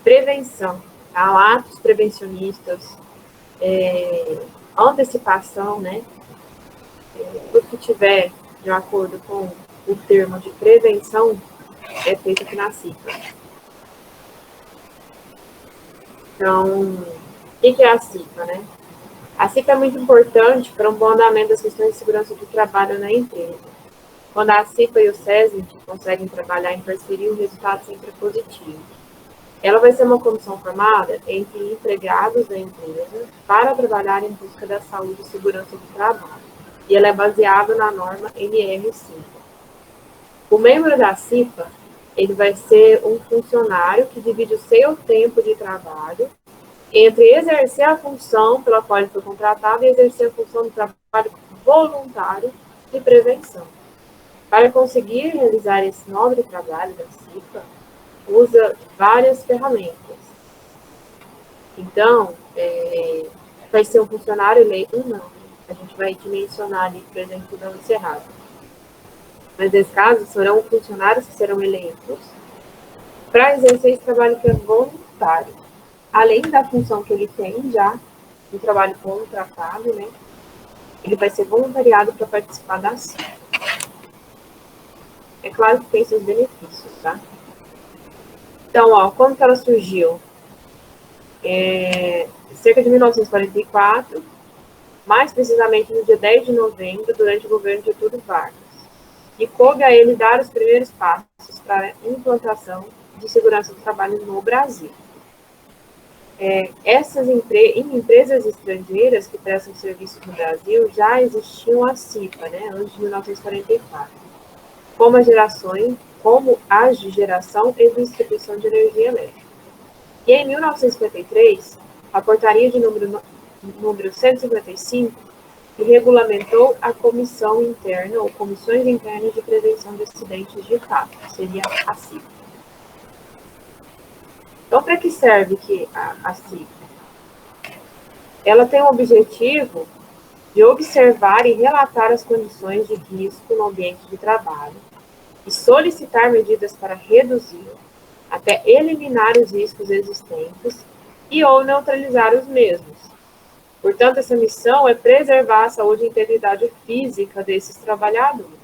Prevenção, tá? Atos prevencionistas, antecipação, né? Tudo que tiver de acordo com o termo de prevenção é feito aqui na CIPA. Então, o que é a CIPA, né? A CIPA é muito importante para um bom andamento das questões de segurança do trabalho na empresa. Quando a CIPA e o SESI conseguem trabalhar em parceria, o resultado sempre é positivo. Ela vai ser uma comissão formada entre empregados da empresa para trabalhar em busca da saúde e segurança do trabalho. E ela é baseada na norma NR5. O membro da CIPA, ele vai ser um funcionário que divide o seu tempo de trabalho entre exercer a função pela qual ele foi contratado e exercer a função de trabalho voluntário de prevenção. Para conseguir realizar esse nobre trabalho da CIPA, usa várias ferramentas. Então, vai ser um funcionário eleito, não. A gente vai dimensionar ali, por exemplo, não encerrado. Mas, nesse caso, serão funcionários que serão eleitos para exercer esse trabalho que é voluntário. Além da função que ele tem já, do trabalho contratado, né? Ele vai ser voluntariado para participar da CIPA. É claro que tem seus benefícios, tá? Então, ó, como que ela surgiu? Cerca de 1944, mais precisamente no dia 10 de novembro, durante o governo de Getúlio Vargas. E coube a ele dar os primeiros passos para a implantação de segurança do trabalho no Brasil. Em empresas estrangeiras que prestam serviços no Brasil, já existiam a CIPA, né, antes de 1944, como as de geração e distribuição de energia elétrica. E em 1953, a portaria de número 155 regulamentou a Comissão Interna, ou Comissões Internas de Prevenção de Acidentes de Fato, que seria a CIPA. Então, para que serve a CIPA? Ela tem o objetivo de observar e relatar as condições de risco no ambiente de trabalho e solicitar medidas para reduzir, até eliminar os riscos existentes e ou neutralizar os mesmos. Portanto, essa missão é preservar a saúde e integridade física desses trabalhadores.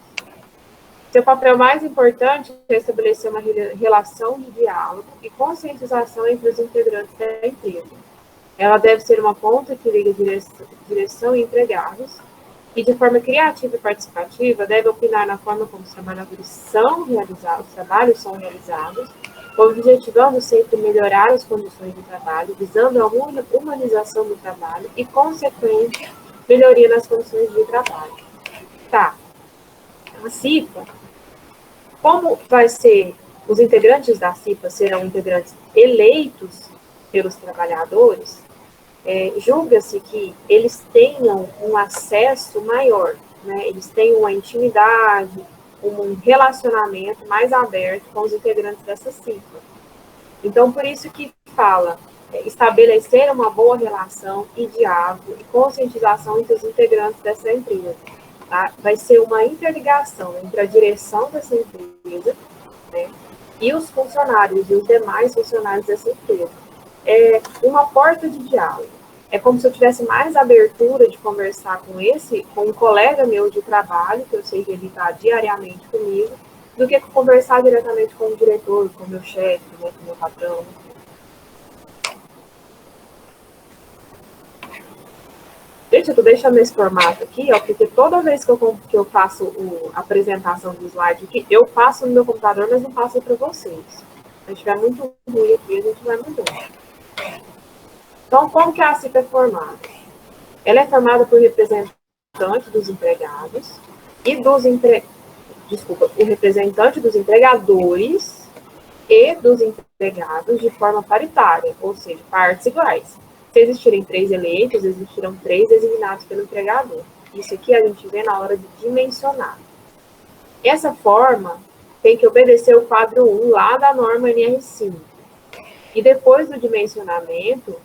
Seu papel mais importante é estabelecer uma relação de diálogo e conscientização entre os integrantes da empresa. Ela deve ser uma ponta que liga direção e empregados e, de forma criativa e participativa, deve opinar na forma como os trabalhadores os trabalhos são realizados, objetivando sempre melhorar as condições de trabalho, visando a humanização do trabalho e, consequente, melhoria nas condições de trabalho. Tá. A CIPA, como vai ser, os integrantes da CIPA serão integrantes eleitos pelos trabalhadores, julga-se que eles tenham um acesso maior, né? Eles tenham uma intimidade, um relacionamento mais aberto com os integrantes dessa CIPA. Então, por isso que fala, estabelecer uma boa relação e diálogo e conscientização entre os integrantes dessa empresa. Tá? Vai ser uma interligação entre a direção dessa empresa, né, e os funcionários e os demais funcionários dessa empresa. É uma porta de diálogo. É como se eu tivesse mais abertura de conversar com um colega meu de trabalho, que eu sei que ele está diariamente comigo, do que conversar diretamente com o diretor, com o meu chefe, com o meu patrão. Gente, eu tô deixando esse formato aqui, ó, porque toda vez que eu faço a apresentação do slide aqui, eu passo no meu computador, mas não passo para vocês. Se estiver muito ruim aqui, a gente vai mudando. Então, como que a CIPA é formada? Ela é formada por representantes dos empregados e o representante dos empregadores e dos empregados de forma paritária, ou seja, partes iguais. Se existirem 3 eleitos, existirão 3 designados pelo empregador. Isso aqui a gente vê na hora de dimensionar. Essa forma tem que obedecer o quadro 1 lá da norma NR5. E depois do dimensionamento,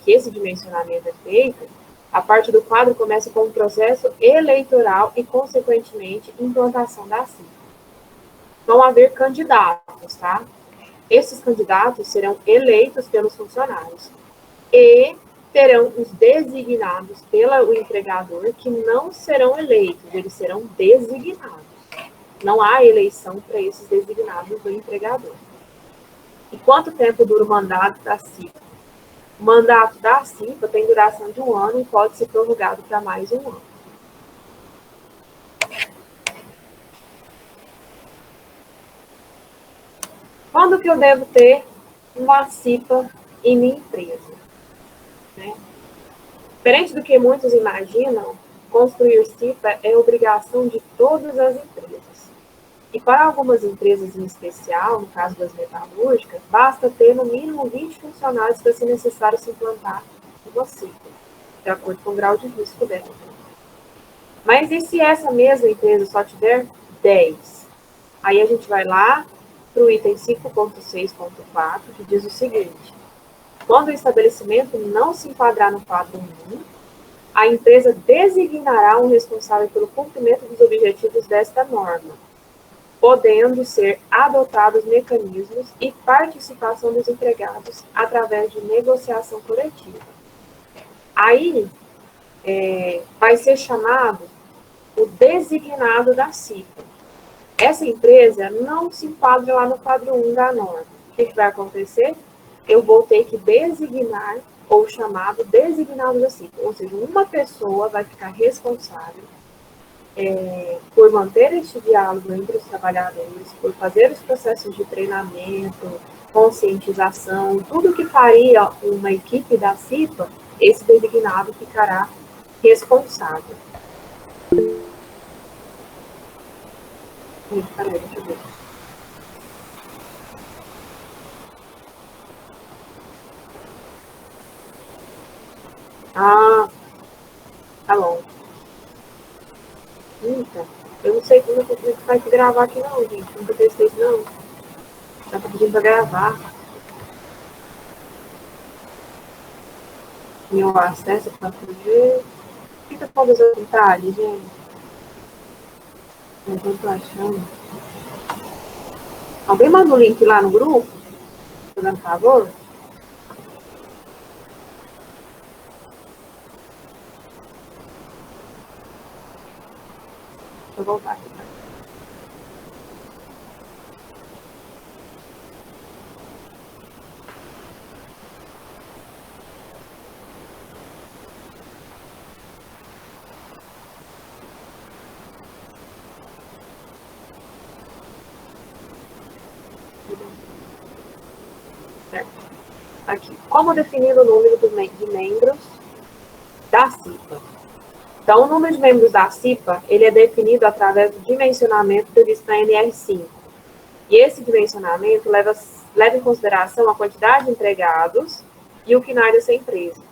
que esse dimensionamento é feito, a parte do quadro começa com o processo eleitoral e, consequentemente, implantação da CIPA. Vão haver candidatos, tá? Esses candidatos serão eleitos pelos funcionários e terão os designados pelo empregador, que não serão eleitos, eles serão designados. Não há eleição para esses designados do empregador. E quanto tempo dura o mandato da CIPA? O mandato da CIPA tem duração de 1 ano e pode ser prorrogado para mais 1 ano. Quando que eu devo ter uma CIPA em minha empresa? Né? Diferente do que muitos imaginam, construir CIPA é obrigação de todas as empresas. E para algumas empresas em especial, no caso das metalúrgicas, basta ter no mínimo 20 funcionários para ser necessário se implantar uma CIPA, de acordo com o grau de risco dela. Mas e se essa mesma empresa só tiver 10? Aí a gente vai lá para o item 5.6.4, que diz o seguinte: quando o estabelecimento não se enquadrar no quadro 1, a empresa designará um responsável pelo cumprimento dos objetivos desta norma, podendo ser adotados mecanismos e participação dos empregados através de negociação coletiva. Aí vai ser chamado o designado da CIPA. Essa empresa não se enquadra lá no quadro 1 da norma. O que vai acontecer? Eu vou ter que designar, ou chamado designado da CIPA. Ou seja, uma pessoa vai ficar responsável por manter este diálogo entre os trabalhadores, por fazer os processos de treinamento, conscientização, tudo que faria uma equipe da CIPA, esse designado ficará responsável. Peraí, deixa eu ver. Ah, tá bom. Eita, eu não sei como eu vai gravar aqui não, gente. Nunca testei isso não. Já tá pedindo pra gravar. Meu acesso para ver. O que tá falando dos detalhes, gente? Não tô achando. Alguém manda o link lá no grupo? Por favor? Deixa eu voltar aqui. Certo. Aqui. Como definir o número de membros da CIPA? Então, o número de membros da CIPA, ele é definido através do dimensionamento previsto na NR5. E esse dimensionamento leva em consideração a quantidade de empregados e o KNAI dessa empresa.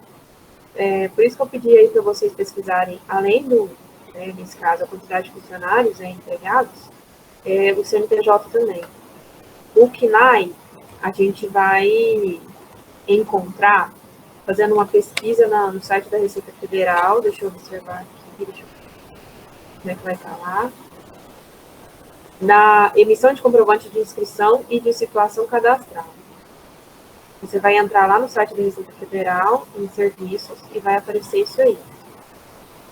Por isso que eu pedi aí para vocês pesquisarem, além do, nesse caso, a quantidade de funcionários empregados, o CNPJ também. O KNAI, a gente vai encontrar fazendo uma pesquisa no site da Receita Federal. Deixa eu observar aqui, deixa eu ver como é que vai estar lá. Na emissão de comprovante de inscrição e de situação cadastral. Você vai entrar lá no site da Receita Federal, em serviços, e vai aparecer isso aí.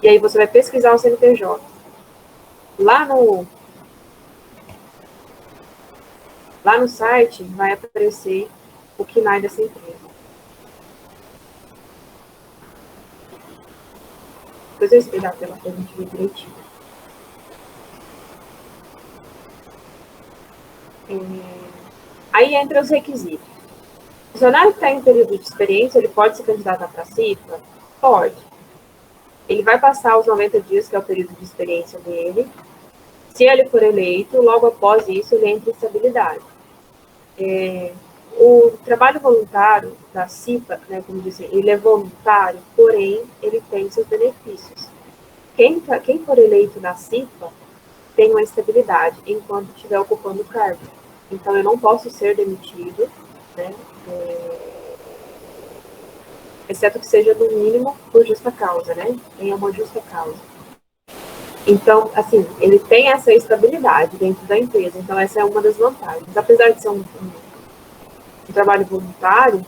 E aí você vai pesquisar o CNPJ. Lá no site vai aparecer o KNAI dessa empresa. Depois eu explico a tela para a gente ver direitinho. Aí entra os requisitos. O funcionário que está em período de experiência, ele pode se candidatar para a CIPA? Pode. Ele vai passar os 90 dias, que é o período de experiência dele. Se ele for eleito, logo após isso, ele entra em estabilidade. O trabalho voluntário da CIPA, como disse, ele é voluntário, porém, ele tem seus benefícios. Quem for eleito na CIPA tem uma estabilidade enquanto estiver ocupando o cargo. Então, eu não posso ser demitido, exceto que seja, no mínimo, por justa causa, tenha uma justa causa. Então, assim, ele tem essa estabilidade dentro da empresa. Então, essa é uma das vantagens. Apesar de ser O trabalho voluntário,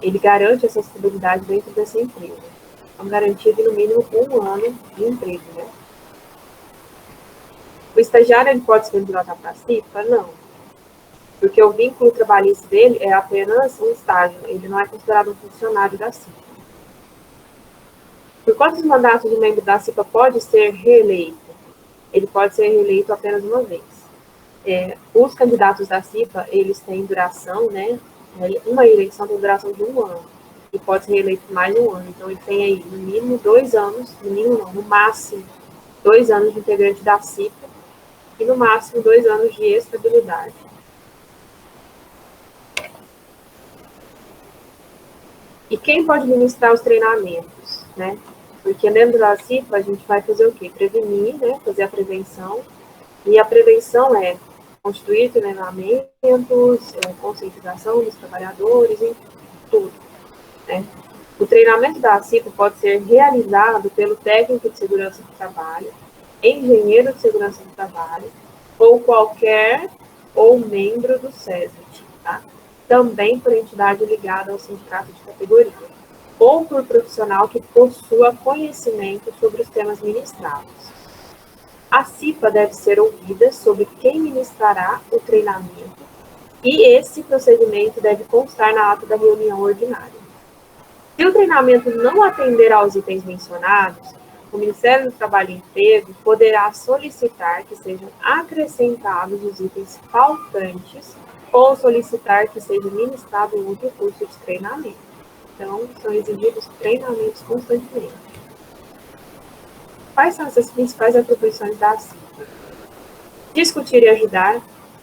ele garante essa estabilidade dentro dessa empresa. Então, garantido no mínimo 1 ano de emprego, né? O estagiário, ele pode se candidatar para a CIPA? Não. Porque o vínculo trabalhista dele é apenas um estágio, ele não é considerado um funcionário da CIPA. Por quantos mandatos o membro da CIPA pode ser reeleito? Ele pode ser reeleito apenas uma vez. Os candidatos da CIPA, eles têm duração, né? Uma eleição tem duração de 1 ano. E pode ser reeleito por mais de 1 ano. Então, ele tem aí, no mínimo, 2 anos, no mínimo não, no máximo, 2 anos de integrante da CIPA e, no máximo, 2 anos de estabilidade. E quem pode ministrar os treinamentos, né? Porque dentro da CIPA a gente vai fazer o quê? Prevenir, né? Fazer a prevenção. E a prevenção é constituir treinamentos, conscientização dos trabalhadores, e tudo, né? O treinamento da CIPA pode ser realizado pelo técnico de segurança do trabalho, engenheiro de segurança do trabalho, ou qualquer ou membro do SESVIT, tá? Também por entidade ligada ao sindicato de categoria, ou por profissional que possua conhecimento sobre os temas ministrados. A CIPA deve ser ouvida sobre quem ministrará o treinamento e esse procedimento deve constar na ata da reunião ordinária. Se o treinamento não atender aos itens mencionados, o Ministério do Trabalho e Emprego poderá solicitar que sejam acrescentados os itens faltantes ou solicitar que seja ministrado outro curso de treinamento. Então, são exigidos treinamentos constantemente. Quais são essas principais atribuições da CIPA? Discutir e ajudar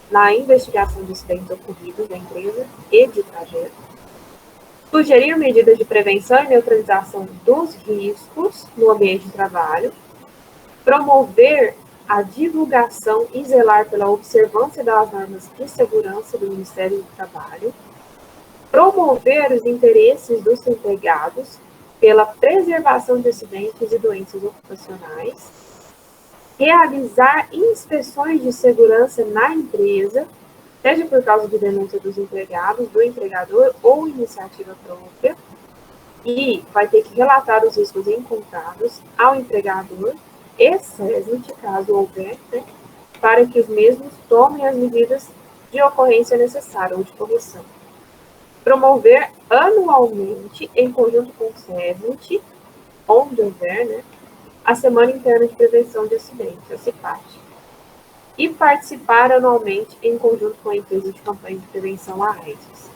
na investigação de incidentes ocorridos na empresa e de trajeto. Sugerir medidas de prevenção e neutralização dos riscos no ambiente de trabalho. Promover a divulgação e zelar pela observância das normas de segurança do Ministério do Trabalho. Promover os interesses dos empregados pela preservação de acidentes e doenças ocupacionais. Realizar inspeções de segurança na empresa, seja por causa de denúncia dos empregados, do empregador ou iniciativa própria, e vai ter que relatar os riscos encontrados ao empregador e SESVIT, caso houver, né, para que os mesmos tomem as medidas de ocorrência necessárias ou de correção. Promover anualmente, em conjunto com o SESVIT, onde houver, né, a Semana Interna de Prevenção de Acidentes, a CIPAT. E participar anualmente em conjunto com a empresa de campanha de prevenção à AIDS.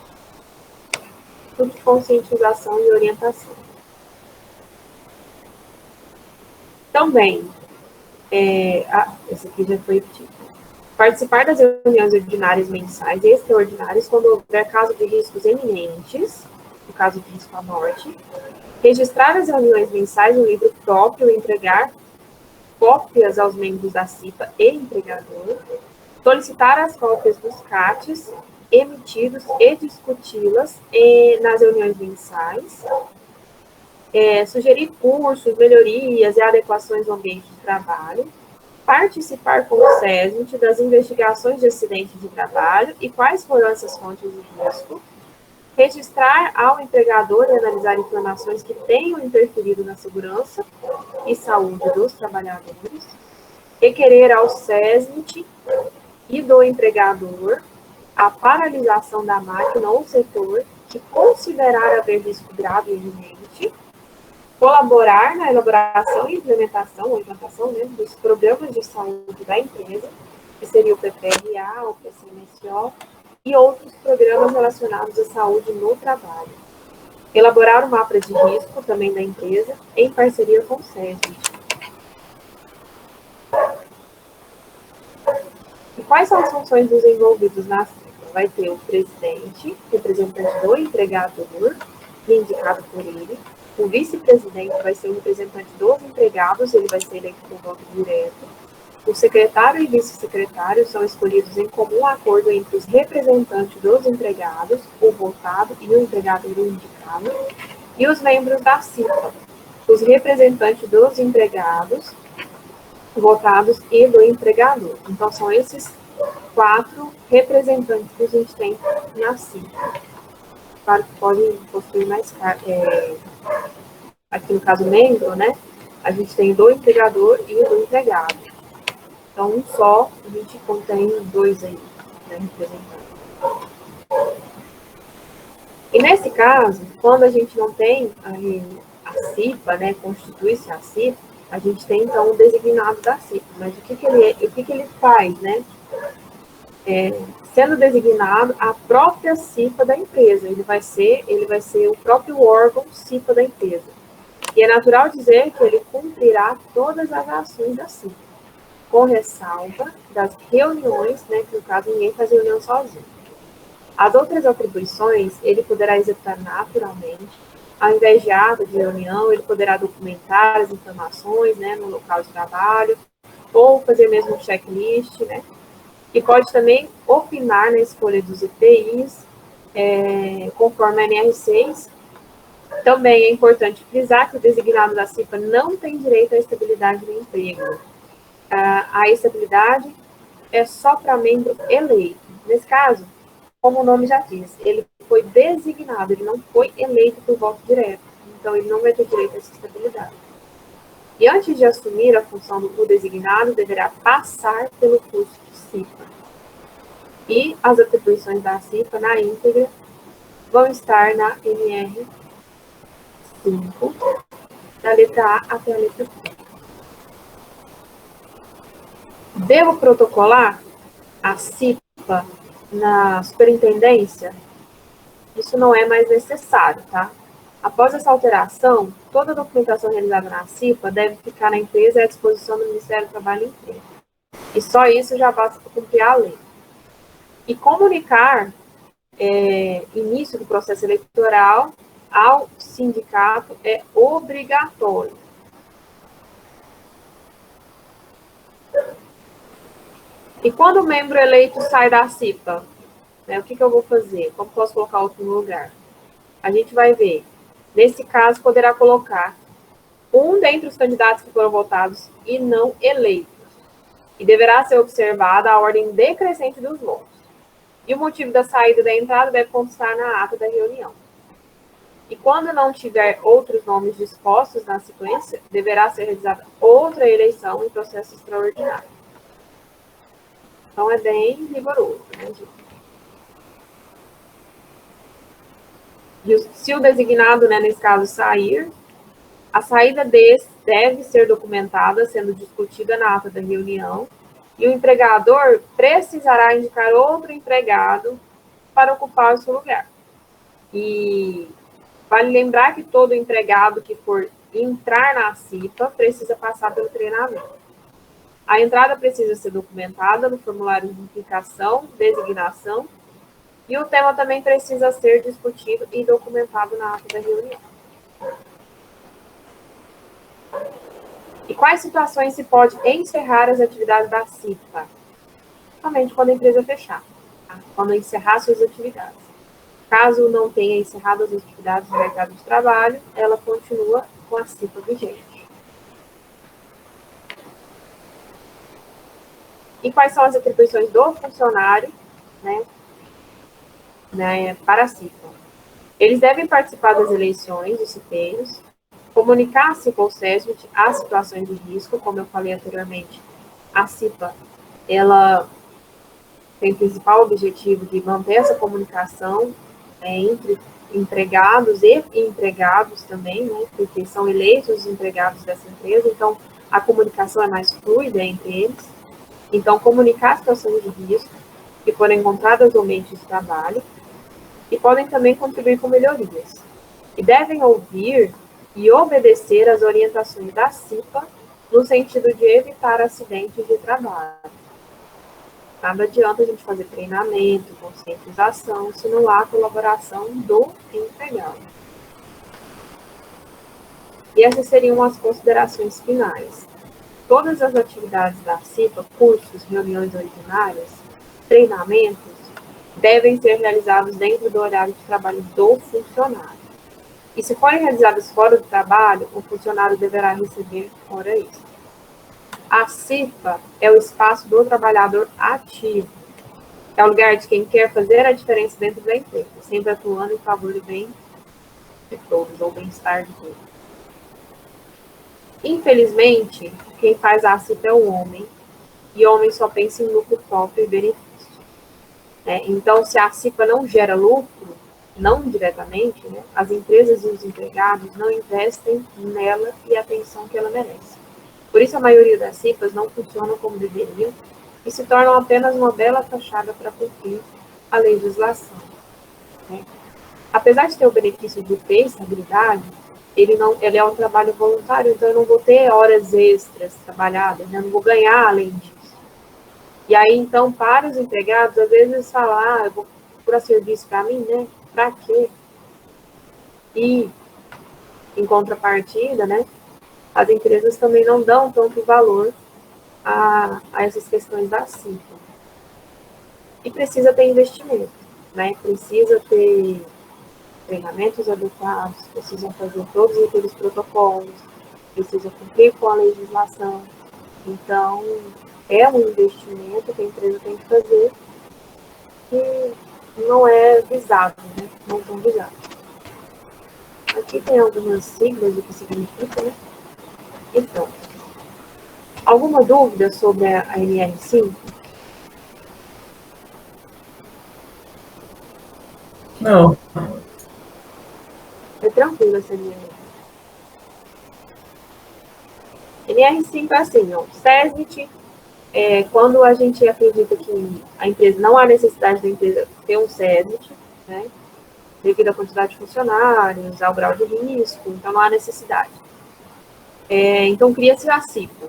Tudo de conscientização e orientação. Também, esse aqui já foi repetido. Participar das reuniões ordinárias mensais e extraordinárias quando houver caso de riscos eminentes, no caso de risco à morte. Registrar as reuniões mensais no livro próprio e entregar cópias aos membros da CIPA e empregador. Solicitar as cópias dos CATs emitidos e discuti-las nas reuniões mensais. Sugerir cursos, melhorias e adequações no ambiente de trabalho. Participar com o SESVIT das investigações de acidentes de trabalho e quais foram essas fontes de risco. Registrar ao empregador e analisar informações que tenham interferido na segurança e saúde dos trabalhadores. Requerer ao SESVIT e do empregador a paralisação da máquina ou setor que considerar haver risco grave e iminente. Colaborar na elaboração e implementação ou implantação, né, dos programas de saúde da empresa, que seria o PPRA, o PCMSO, e outros programas relacionados à saúde no trabalho. Elaborar o mapa de risco também da empresa, em parceria com o SESVIT. E quais são as funções dos envolvidos na CIPA? Vai ter o presidente, representante do empregador, indicado por ele. O vice-presidente vai ser o representante dos empregados, ele vai ser eleito por voto direto. O secretário e vice-secretário são escolhidos em comum acordo entre os representantes dos empregados, o votado e o empregador indicado, e os membros da CIPA, os representantes dos empregados, votados e do empregador. Então, são esses 4 representantes que a gente tem na CIPA. Claro que podem possuir mais, aqui no caso membro, né? A gente tem do empregador e do empregado. Então, um só, a gente contém 2 aí, né, representantes. E nesse caso, quando a gente não tem a CIPA, né, constitui-se a CIPA, a gente tem então o designado da CIPA. Mas o que ele faz, né? Sendo designado a própria CIPA da empresa, ele vai ser o próprio órgão CIPA da empresa. E é natural dizer que ele cumprirá todas as ações da CIPA, com ressalva das reuniões, né, que no caso ninguém faz reunião sozinho. As outras atribuições ele poderá executar naturalmente. Ao invés de ata de reunião, ele poderá documentar as informações, né, no local de trabalho, ou fazer mesmo um checklist, né, e pode também opinar na escolha dos EPIs, conforme a NR6. Também é importante frisar que o designado da CIPA não tem direito à estabilidade no emprego. A estabilidade é só para membro eleito. Nesse caso, como o nome já diz, ele foi designado, ele não foi eleito por voto direto. Então, ele não vai ter direito a essa estabilidade. E antes de assumir a função do designado, deverá passar pelo curso de CIPA. E as atribuições da CIPA, na íntegra, vão estar na NR 5, da letra A até a letra B. Devo protocolar a CIPA na superintendência? Isso não é mais necessário, tá? Após essa alteração, toda a documentação realizada na CIPA deve ficar na empresa e à disposição do Ministério do Trabalho e Emprego. E só isso já basta para cumprir a lei. E comunicar início do processo eleitoral ao sindicato é obrigatório. E quando o membro eleito sai da CIPA, né, o que eu vou fazer? Como posso colocar outro no lugar? A gente vai ver. Nesse caso, poderá colocar um dentre os candidatos que foram votados e não eleitos. E deverá ser observada a ordem decrescente dos votos. E o motivo da saída e da entrada deve constar na ata da reunião. E quando não tiver outros nomes dispostos na sequência, deverá ser realizada outra eleição em processo extraordinário. Então, é bem rigoroso, né, gente? E se o designado, né, nesse caso, sair, a saída desse deve ser documentada, sendo discutida na ata da reunião, e o empregador precisará indicar outro empregado para ocupar o seu lugar. E vale lembrar que todo empregado que for entrar na CIPA precisa passar pelo treinamento. A entrada precisa ser documentada no formulário de indicação, designação, e o tema também precisa ser discutido e documentado na ata da reunião. E quais situações se pode encerrar as atividades da CIPA? Somente quando a empresa fechar, tá? Quando encerrar suas atividades. Caso não tenha encerrado as atividades do mercado de trabalho, ela continua com a CIPA vigente. E quais são as atribuições do funcionário, né, para a CIPA? Eles devem participar das eleições dos CIPeiros, comunicar-se com o SESMIT as situações de risco, como eu falei anteriormente. A CIPA, ela tem o principal objetivo de manter essa comunicação entre empregados e empregados também, né, porque são eleitos os empregados dessa empresa, então a comunicação é mais fluida entre eles. Então, comunicar situações de risco que foram encontradas no ambiente de trabalho e podem também contribuir com melhorias. E devem ouvir e obedecer às orientações da CIPA no sentido de evitar acidentes de trabalho. Nada adianta a gente fazer treinamento, conscientização, se não há colaboração do empregado. E essas seriam as considerações finais. Todas as atividades da CIPA, cursos, reuniões ordinárias, treinamentos, devem ser realizados dentro do horário de trabalho do funcionário. E se forem realizadas fora do trabalho, o funcionário deverá receber hora extra. A CIPA é o espaço do trabalhador ativo. É o lugar de quem quer fazer a diferença dentro da empresa, sempre atuando em favor do bem de todos, ou bem-estar de todos. Infelizmente, quem faz a CIPA é o homem, e o homem só pensa em lucro próprio e benefício. Então, se a CIPA não gera lucro, não diretamente, né, as empresas e os empregados não investem nela e a atenção que ela merece. Por isso, a maioria das CIPAs não funcionam como deveriam e se tornam apenas uma bela fachada para cumprir a legislação. Né? Apesar de ter o benefício de ter estabilidade, ele é um trabalho voluntário, então eu não vou ter horas extras trabalhadas, né? Eu não vou ganhar além disso. E aí, então, para os empregados, às vezes falar, eu vou procurar serviço para mim, né? Para quê? E, em contrapartida, né? As empresas também não dão tanto valor a essas questões da CIPA. E precisa ter investimento, né? Precisa ter treinamentos adequados, precisam fazer todos aqueles protocolos, precisa cumprir com a legislação. Então, é um investimento que a empresa tem que fazer que não é visado, né? Não tão visado. Aqui tem algumas siglas do que significa, né? Então, alguma dúvida sobre a NR5? Não. É tranquilo essa NR. NR5 é assim, ó, SESNIT, quando a gente acredita que a empresa, não há necessidade da empresa ter um SESNIT, né, devido à quantidade de funcionários, ao grau de risco, então não há necessidade. Então, cria-se a CIPA.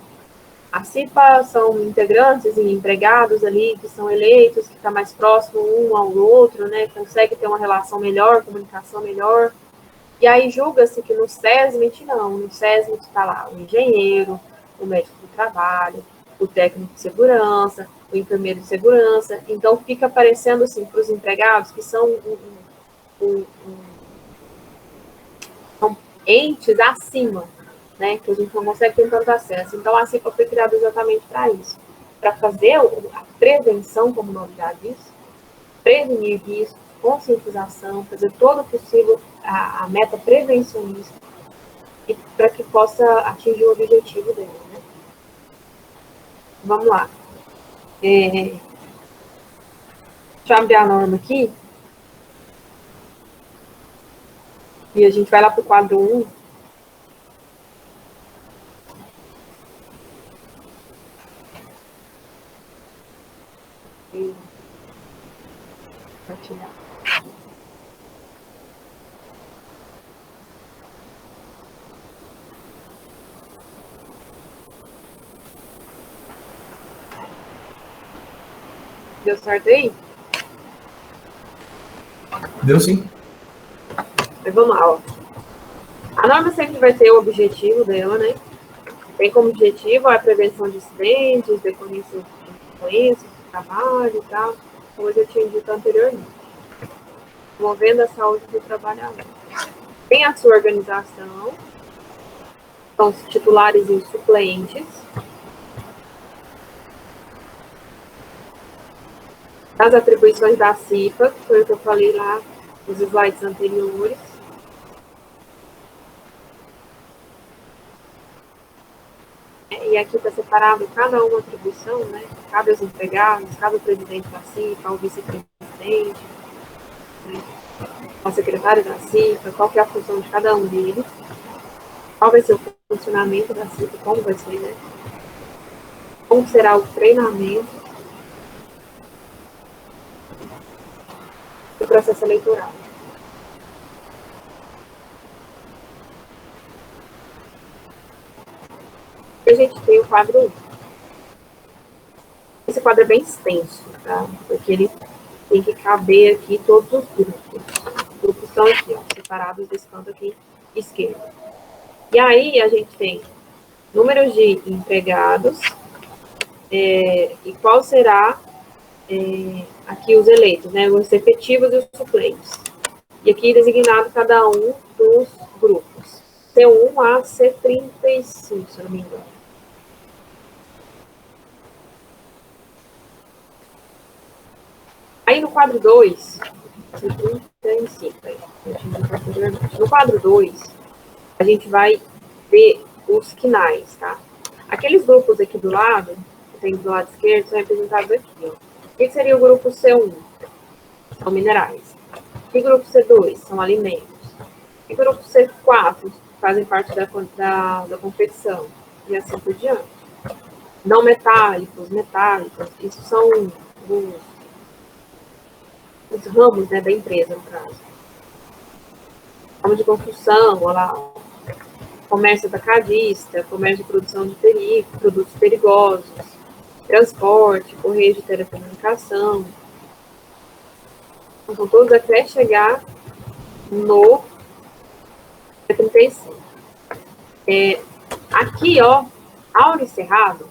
A CIPA são integrantes e empregados ali que são eleitos, que está mais próximo um ao outro, né, consegue ter uma relação melhor, comunicação melhor. E aí julga-se que no SESMIT, não. No SESMIT está lá o engenheiro, o médico do trabalho, o técnico de segurança, o enfermeiro de segurança. Então, fica parecendo, assim, para os empregados que são são entes acima, né, que a gente não consegue ter tanto acesso. Então, a CIPA foi criada exatamente para isso, para fazer a prevenção, como o nome já diz, prevenir riscos, conscientização, fazer todo o possível a meta prevencionista e para que possa atingir o objetivo dele. Né? Vamos lá. Deixa eu abrir a norma aqui. E a gente vai lá para o quadro 1. Compartilhar. Deu certo aí? Deu sim. Então, vamos lá, ó. A norma sempre vai ter o objetivo dela, né? Tem como objetivo a prevenção de acidentes, decorrência de doenças, do trabalho e tal, como eu já tinha dito anteriormente. Promovendo a saúde do trabalhador. Tem a sua organização, são os titulares e os suplentes. As atribuições da CIPA, que foi o que eu falei lá nos slides anteriores. E aqui está separado cada uma atribuição, né? Cabe aos empregados, cabe ao presidente da CIPA, ao vice-presidente, né? Ao secretário da CIPA, qual que é a função de cada um deles, qual vai ser o funcionamento da CIPA, como vai ser, né? Como será o treinamento do processo eleitoral. A gente tem o quadro 1. Esse quadro é bem extenso, tá? Porque ele tem que caber aqui todos os grupos. Os grupos estão aqui, ó, separados desse canto aqui esquerdo. E aí a gente tem números de empregados e qual será aqui os eleitos, né? Os efetivos e os suplentes. E aqui designado cada um dos grupos. C1 a C35, se eu não me engano. Aí no quadro 2, no quadro 2, a gente vai ver os quinais, tá? Aqueles grupos aqui do lado, que tem do lado esquerdo, são representados aqui, ó. O que seria o grupo C1? São minerais. E o grupo C2? São alimentos. E o grupo C4? Fazem parte da confecção. E assim por diante. Não metálicos, metálicos, isso são os ramos, né, da empresa, no caso. Ramo de construção, olha lá, comércio atacadista, comércio de produção de produtos perigosos, transporte, correio de telecomunicação. Então, são todos até chegar no 35. Aqui, ó, aula encerrado,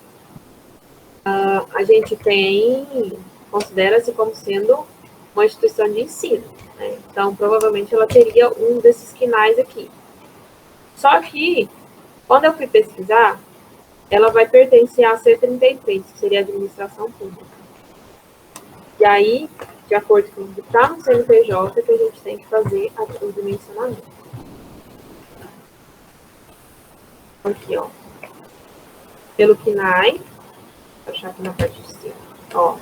a gente considera-se como sendo uma instituição de ensino, né? Então, provavelmente, ela teria um desses quinais aqui. Só que, quando eu fui pesquisar, ela vai pertencer à C33, que seria a administração pública. E aí, de acordo com o que está no CNPJ, que a gente tem que fazer o dimensionamento. Aqui, ó. Pelo KNAI, vou achar aqui na parte de cima, ó.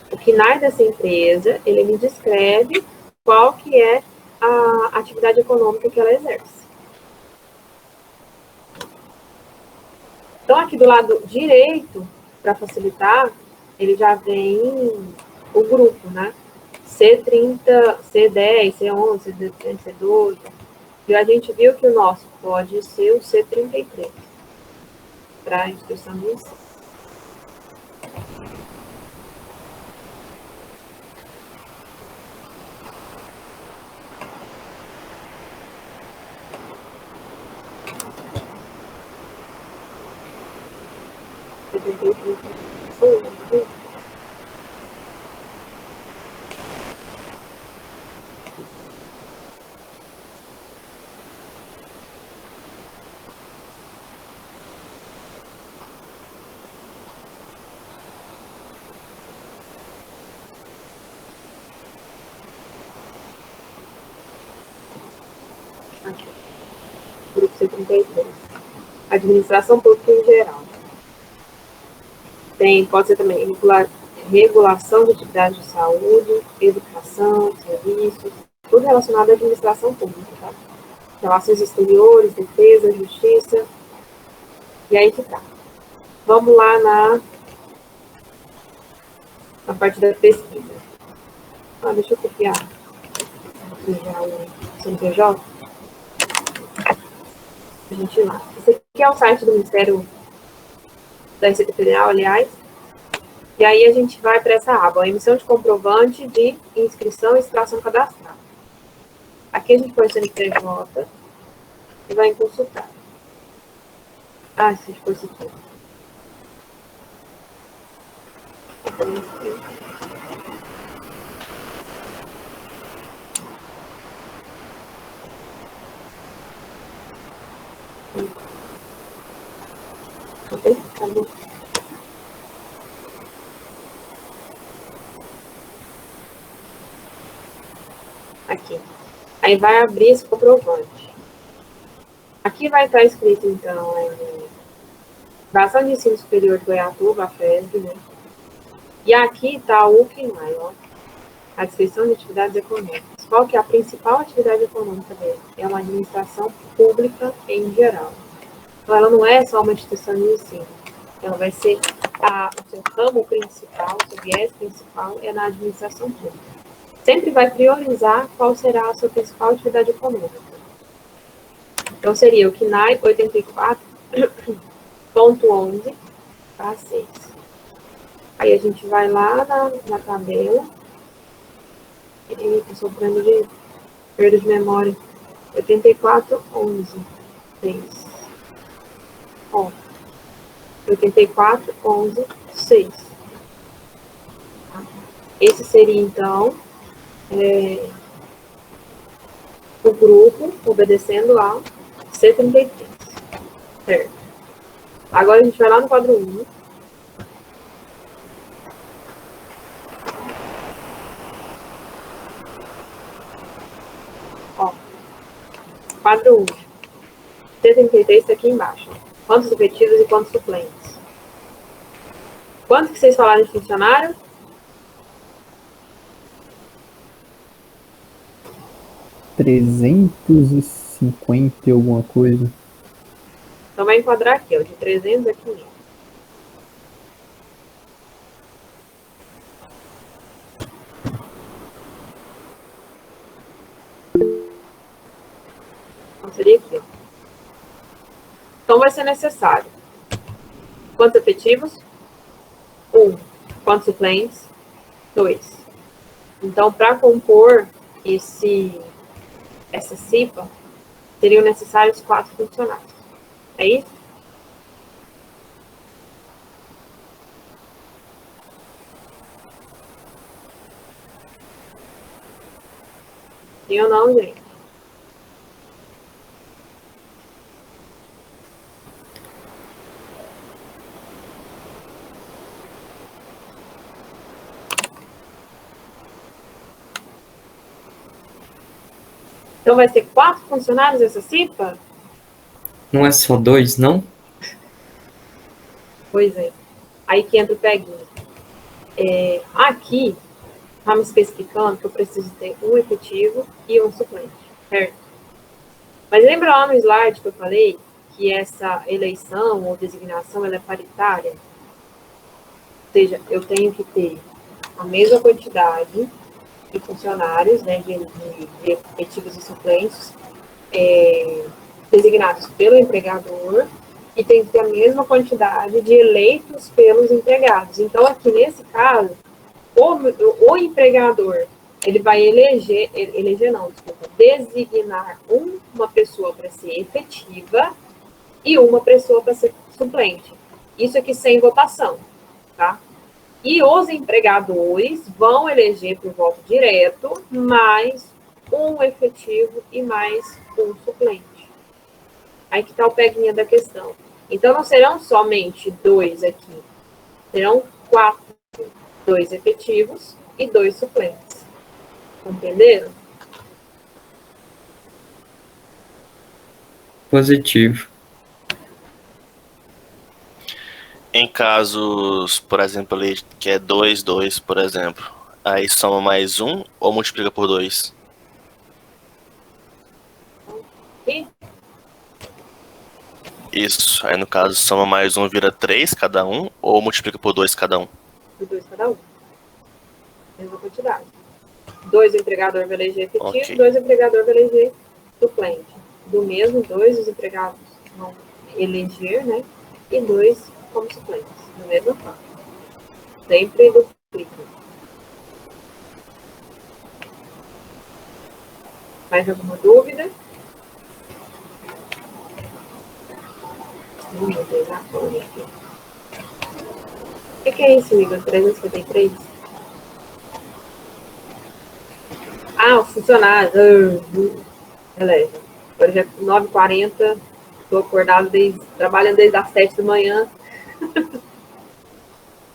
O KNAI dessa empresa, ele me descreve qual que é a atividade econômica que ela exerce. Então, aqui do lado direito, para facilitar, ele já vem o grupo, né? C30, C10, C11, C10, C12. E a gente viu que o nosso pode ser o C33, para a instituição de ensino. Aqui. Grupo C33. Administração pública em geral. Pode ser também regulação de atividades de saúde, educação, serviços, tudo relacionado à administração pública, tá? Relações exteriores, defesa, justiça. E aí que tá. Vamos lá na parte da pesquisa. Deixa eu copiar aqui já o CNPJ. A gente ir lá. Esse aqui é o site do Ministério da Receita Federal, aliás. E aí a gente vai para essa aba, a emissão de comprovante de inscrição e extração cadastral. Aqui a gente põe o CNPJ e vai em consultar. Se a gente pôr isso aqui. Acabou. Aqui. Aí vai abrir esse comprovante. Aqui vai estar escrito, então, Fundação de Ensino Superior de Goiatuba, a FESB, né? E aqui está o KNAI, ó. A descrição de atividades econômicas. Qual que é a principal atividade econômica dele? É uma administração pública em geral. Então, ela não é só uma instituição de ensino. Ela vai ser o seu ramo principal, o seu viés principal é na administração pública. Sempre vai priorizar qual será a sua principal atividade econômica. Então, seria o KNAI 84.11 para 6. Aí a gente vai lá na tabela. Estou sofrendo de perda de memória. 84.11. 6. Ó. 84.11. 6. Esse seria, então, o grupo obedecendo ao C33. Certo. Agora a gente vai lá no quadro 1. quadro 1. T33 está aqui embaixo. Quantos efetivos e quantos suplentes? Quanto que vocês falaram de funcionário? 350 e alguma coisa. Então vai enquadrar aqui, ó, de 300 a 500. Então seria aqui, ó. Então vai ser necessário quantos efetivos? 1. Quantos suplentes? 2. Então, para compor essa CIPA, seriam necessários 4 funcionários. É isso? Sim ou não, gente? Então vai ser 4 funcionários essa CIPA? Não é só 2, não? Pois é. Aí que entra o peguinho. Aqui, está me especificando que eu preciso ter um efetivo e um suplente, certo? Mas lembra lá no slide que eu falei que essa eleição ou designação ela é paritária? Ou seja, eu tenho que ter a mesma quantidade de funcionários, né, de efetivos e suplentes, designados pelo empregador, e tem que ter a mesma quantidade de eleitos pelos empregados. Então, aqui nesse caso, o empregador, ele vai designar uma pessoa para ser efetiva e uma pessoa para ser suplente. Isso aqui sem votação, tá? E os empregadores vão eleger por voto direto mais um efetivo e mais um suplente. Aí que está o peguinha da questão. Então, não serão somente 2 aqui, serão 4. 2 efetivos e 2 suplentes. Entenderam? Positivo. Em casos, por exemplo, ali que é 2, 2, por exemplo, aí soma mais 1 ou multiplica por 2? E Isso, aí no caso soma mais 1 vira 3 cada um ou multiplica por 2 cada um? por 2 cada um. Mesma quantidade. 2 o empregador vai eleger efetivo, Ok. 2 o empregador vai eleger suplente. Do mesmo, 2 os empregados vão eleger, né? E 2 como suplentes. Do mesmo forma. Sempre duplica. Mais alguma dúvida? Meu Deus, a folha aqui. O que é isso, Igor? 353? Ah, os funcionários. Beleza. Agora já é 9h40. Estou acordado trabalhando desde as 7 da manhã.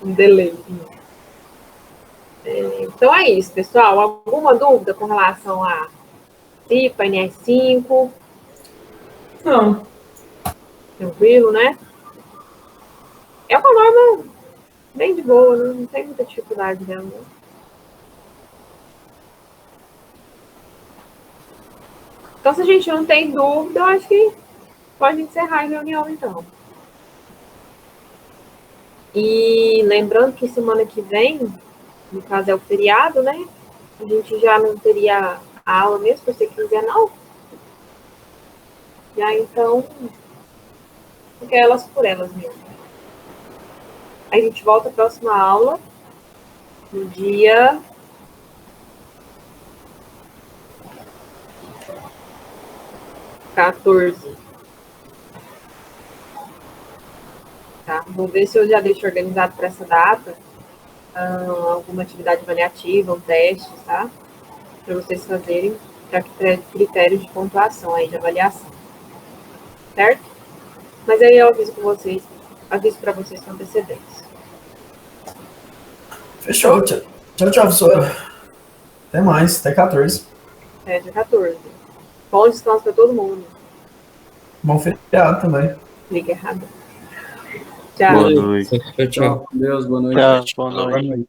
Um delay. Então é isso, pessoal. Alguma dúvida com relação a CIPA, NS5? Não. Tranquilo, né? É uma norma bem de boa, não tem muita dificuldade dela, não. Então, se a gente não tem dúvida, eu acho que pode encerrar a reunião, então. E lembrando que semana que vem, no caso é o feriado, né? A gente já não teria a aula mesmo, se você quiser, não. Já então, fica elas por elas mesmo. A gente volta à próxima aula no dia 14. Tá? Vou ver se eu já deixo organizado para essa data alguma atividade avaliativa, um teste, tá? Para vocês fazerem para critérios de pontuação aí, de avaliação. Certo? Mas aí eu aviso para vocês com antecedência. Fechou. Tchau, tchau, professora. Até mais. Até 14. Até dia 14. Bom descanso para todo mundo. Bom feriado também. Liga errada. Tchau. Boa noite. Tchau, tchau. Deus, boa noite. Boa noite.